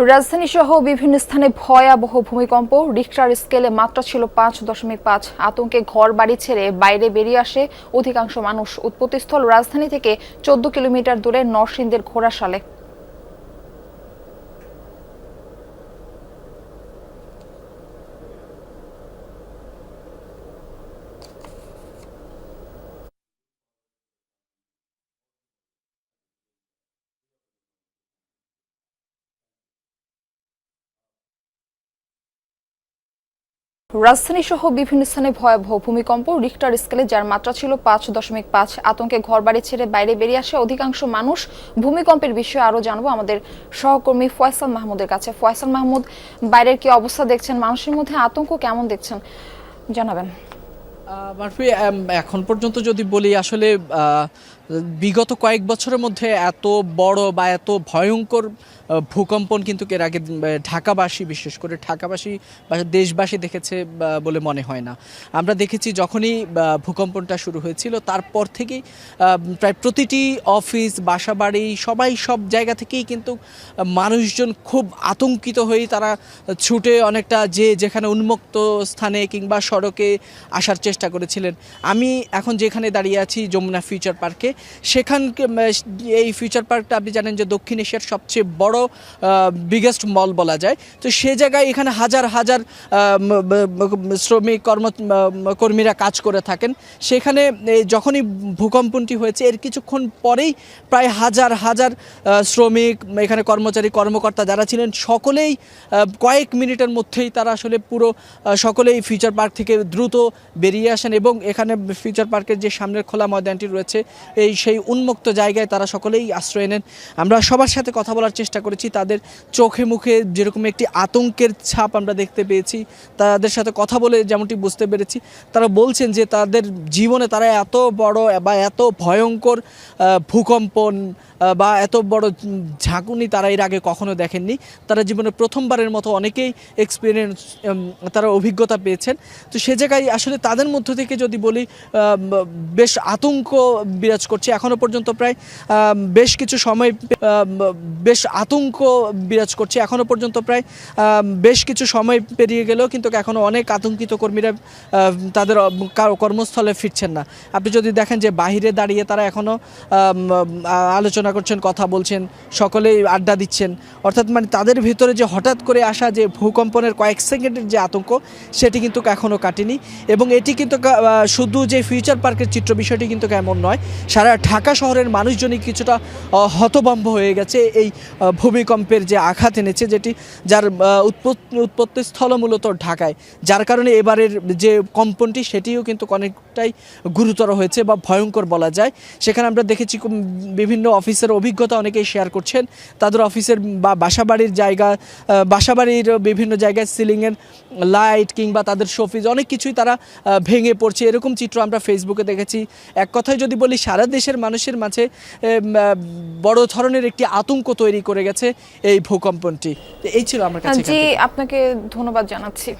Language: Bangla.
রাজধানী সহ বিভিন্ন স্থানে ভয়াবহ ভূমিকম্প। রিখটার স্কেলে মাত্রা ছিল 5.5। আতঙ্কে ঘর বাড়ি ছেড়ে বাইরে বেরিয়ে আসে অধিকাংশ মানুষ। উৎপত্তিস্থল রাজধানী থেকে 14 কিলোমিটার দূরে নরসিংদীর ঘোড়াশালে। রাজধানী সহ বিভিন্ন স্থানে ভয়াবহ ভূমিকম্প। রিখটার স্কেলে যার মাত্রা ছিল 5.5। আতঙ্কে ঘরবাড়ি ছেড়ে বাইরে বেরিয়ে আসে অধিকাংশ মানুষ। ভূমিকম্পের বিষয়ে আরো জানবো আমাদের সহকর্মী ফয়সাল মাহমুদের কাছে। ফয়সাল মাহমুদ, বাইরের কি অবস্থা দেখছেন, মানুষের মধ্যে আতঙ্ক কেমন দেখছেন, জানাবেন। মারফি, এখন পর্যন্ত যদি বলি আসলে বিগত কয়েক বছরের মধ্যে এত বড় বা এত ভয়ঙ্কর ভূকম্পন কিন্তু এর আগে ঢাকাবাসী, বিশেষ করে ঢাকাবাসী বা দেশবাসী দেখেছে বলে মনে হয় না। আমরা দেখেছি যখনই ভূকম্পনটা শুরু হয়েছিল তারপর থেকেই প্রায় প্রতিটি অফিস, বাসাবাড়ি, সব জায়গা থেকেই কিন্তু মানুষজন খুব আতঙ্কিত হয়েই তারা ছুটে অনেকটা যেখানে উন্মুক্ত স্থানে কিংবা সড়কে আসার চেষ্টা করেছিলেন। আমি এখন যেখানে দাঁড়িয়ে আছি যমুনা ফিউচার পার্কে, সেখানকে এই ফিউচার পার্কটা আপনি জানেন যে দক্ষিণ এশিয়ার সবচেয়ে বড় বিগেস্ট মল বলা যায়। তো সে জায়গায় এখানে হাজার হাজার শ্রমিক কর্মীরা কাজ করে থাকেন। সেখানে যখনই ভূকম্পনটি হয়েছে এর কিছুক্ষণ পরেই প্রায় হাজার হাজার শ্রমিক, এখানে কর্মকর্তা যারা ছিলেন সকলেই কয়েক মিনিটের মধ্যেই তারা আসলে সকলেই ফিউচার পার্ক থেকে দ্রুত বেরিয়ে আসেন এবং এখানে ফিউচার পার্কের যে সামনের খোলা ময়দানটি রয়েছে সেই উন্মুক্ত জায়গায় তারা সকলেই আশ্রয় নেন। আমরা সবার সাথে কথা বলার চেষ্টা করেছি, তাদের চোখে মুখে যেরকম একটি আতঙ্কের ছাপ আমরা দেখতে পেয়েছি, তাদের সাথে কথা বলে যেমনটি বুঝতে পেরেছি, তারা বলছেন যে তাদের জীবনে তারা এত বড় বা এত ভয়ঙ্কর ভূকম্পন বা এত বড় ঝাঁকুনি তারা এর আগে কখনো দেখেননি। তারা জীবনে প্রথমবারের মতো অনেকেই তারা অভিজ্ঞতা পেয়েছেন। তো সে জায়গায় আসলে তাদের মধ্য থেকে যদি বলি বেশ আতঙ্ক বিরাজ করছে এখনও পর্যন্ত। প্রায় বেশ কিছু সময় পেরিয়ে গেলেও কিন্তু এখনও অনেক আতঙ্কিত কর্মীরা তাদের কর্মস্থলে ফিরছেন না। আপনি যদি দেখেন যে বাহিরে দাঁড়িয়ে তারা এখনও আলোচনা করছেন, কথা বলছেন, সকলেই আড্ডা দিচ্ছেন। অর্থাৎ তাদের ভিতরে যে হঠাৎ করে আসা যে ভূকম্পনের কয়েক সেকেন্ডের যে আতঙ্ক, সেটি কিন্তু এখনও কাটেনি। এবং এটি কিন্তু শুধু যে ফিউচার পার্কের চিত্র, বিষয়টি কিন্তু এমন নয়, সারা ঢাকা শহরের মানুষজনই কিছুটা হতভম্ব হয়ে গেছে এই ভূমিকম্পের যে আঘাত এনেছে, যার উৎপত্তিস্থল মূলত ঢাকায়, যার কারণে এবারের যে কম্পনটি সেটিও কিন্তু অনেকটাই গুরুতর হয়েছে বা ভয়ঙ্কর বলা যায়। সেখানে আমরা দেখেছি বিভিন্ন অফিসের অভিজ্ঞতা অনেকেই শেয়ার করছেন। তাদের অফিসের বা বাসাবাড়ির বিভিন্ন জায়গায় সিলিংয়ের লাইট কিংবা তাদের শোপিস অনেক কিছুই তারা ভেঙে পড়ছে, এরকম চিত্র আমরা ফেসবুকে দেখেছি। এক কথায় যদি বলি, সারা দেশের মানুষের মাঝে বড় ধরনের একটি আতঙ্ক তৈরি করে গেছে এই ভূকম্পনটি। এই ছিল আমার কাছে। জি, আপনাকে ধন্যবাদ জানাচ্ছি।